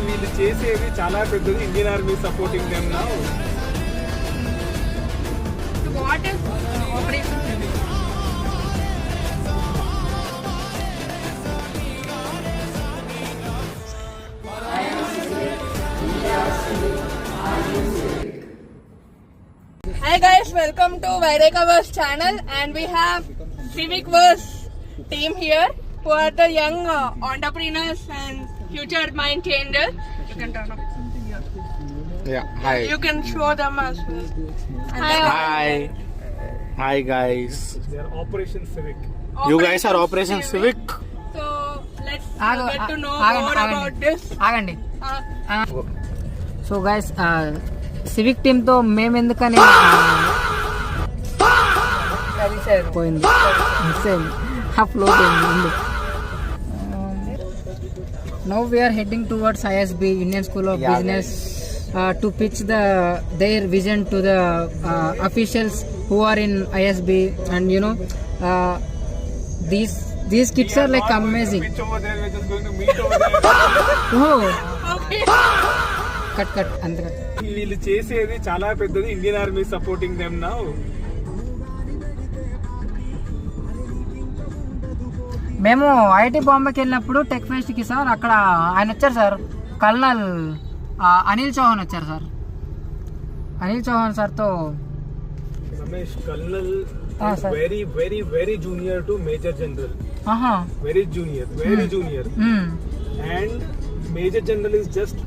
వీళ్ళు చేసేది చాలా పెద్దది. Indian army supporting them now. What is Operation Civic? Hi guys, welcome to Vaireka Verse channel, and we have Civic Verse team here who are the young entrepreneurs and future mind changers. You can turn up. Yeah, hi. You can show them as well. Hi. Hi guys. They are Operation Civic. You guys are Operation Civic. So let's get to know more about this. ఆగండి. So guys civic team తో మేము ఎందుకని పోయింది now we are heading towards ISB Indian school of business to pitch their vision to the officials who are in ISB, and you know these kids are like amazing. Pitch over there, we're just going to meet over there. Oh, Okay. cut అంత వీళ్ళు చేసేది చాలా పెద్దది. Indian army supporting them now. మేము IIT బాంబేకి వెళ్ళినప్పుడు tech fest కి sir, అక్కడ ఆయన వచ్చారు సార్, కల్నల్ అనిల్ చౌహాన్ వచ్చారు సార్. అనిల్ చౌహాన్ సార్ తో Ramesh colonel very very very junior to major general. Very junior and major general is just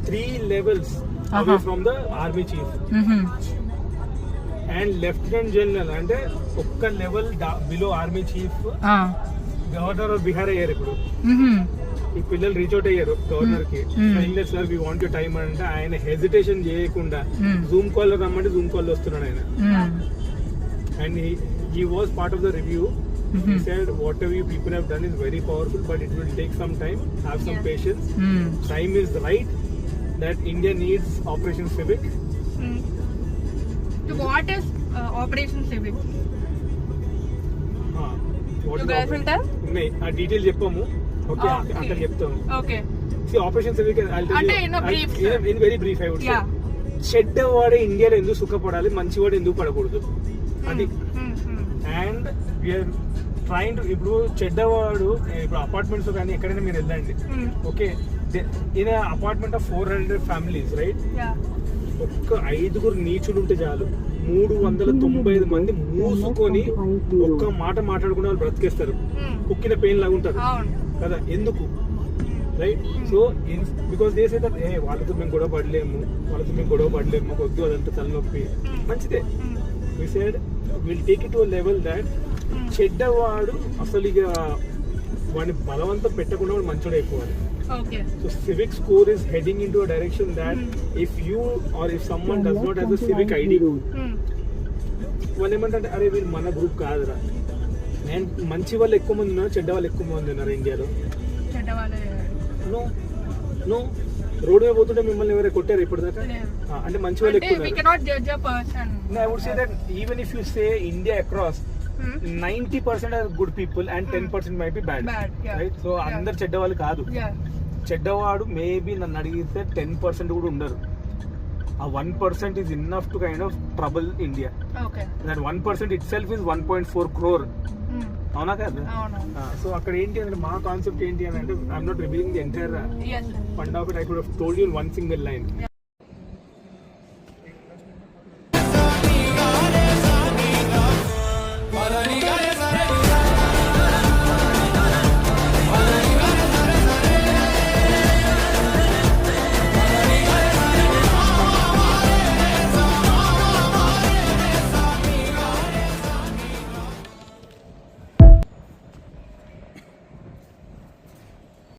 3 levels away from the army chief. And lieutenant general అంటే ఒక్క level below army chief governor of Bihar అయ్యారు ఇప్పుడు. ఈ పిల్లలు reach out అయ్యారు governor కి. Sir we want you time అంటే ఆయన హెజిటేషన్ చేయకుండా జూమ్ కాల్ లో రమ్మంటే జూమ్ కాల్ లో వస్తున్నాడు ఆయన. And he was part of the review. He said whatever you people have done is very powerful, but it will take some time. Have some patience. Time is right that India needs Operation Civic. So what is Operation Civic? What You is guys will tell? ఆ detail చెప్పాము. Okay అక్కడ చెప్తాము. Okay. See, Operation Civic, I'll tell అంటే you in a brief, in very brief I would say. Yeah. చెడ్డవాడే ఇండియాలో ఎందుకు సుఖపడాలి, మంచివాడు ఎందుకు పడకూడదు అది. అండ్ వీఆర్ ట్రైన్ టు, ఇప్పుడు చెడ్డవాడు ఇప్పుడు అపార్ట్మెంట్స్ కానీ ఎక్కడైనా మీరు వెళ్ళండి, okay, in apartment of 400 families right, ఒక్క 5 నీచులు ఉంటే చాలు 395 మంది మూసుకొని ఒక్క మాట మాట్లాడుకునే వాళ్ళు బ్రతికేస్తారు. కుక్కిన పెయిన్ లాగా ఉంటారు కదా, ఎందుకు right? So because they say that వాళ్ళతో మేము గొడవ పడలేము వద్దు, అదంతా తలనొప్పి. మంచిదే. We said will take it to a level that చెడ్డవాడు అసలు ఇక వాడిని బలవంతం పెట్టకుండా వాడు మంచోడు అయిపోవాలి. So civic score is heading into a direction that if you or if someone does not have a civic ID, వాళ్ళు ఏమంటే అరే వీళ్ళు మన గ్రూప్ కాదురా. అండ్ మంచి వాళ్ళు ఎక్కువ మంది ఉన్నారు, చెడ్డ వాళ్ళు ఎక్కువ మంది ఉన్నారు ఇండియాలో. నో రోడ్ మీద పోతుంటే మిమ్మల్ని ఎవరైనా కొట్టారు ఇప్పటిదాకా? అంటే మంచి వాళ్ళు ఎక్కువ ఉన్నారు. I would say that even if you say India across 90% are good people and 10% might be bad, right? So అందరు చెడ్డవాళ్ళు కాదు. చెడ్డవాడు మేబీ నన్ను అడిగితే 10% కూడా ఉండరు. ఆ 1% is enough to kind of trouble India. That 1% itself is 1.4 crore. అవునా కదా? సో అక్కడ ఏంటి అంటే మా కాన్సెప్ట్ ఏంటి అని అంటే, I'm not revealing the entire fund of it. I could have told you in 1 single line.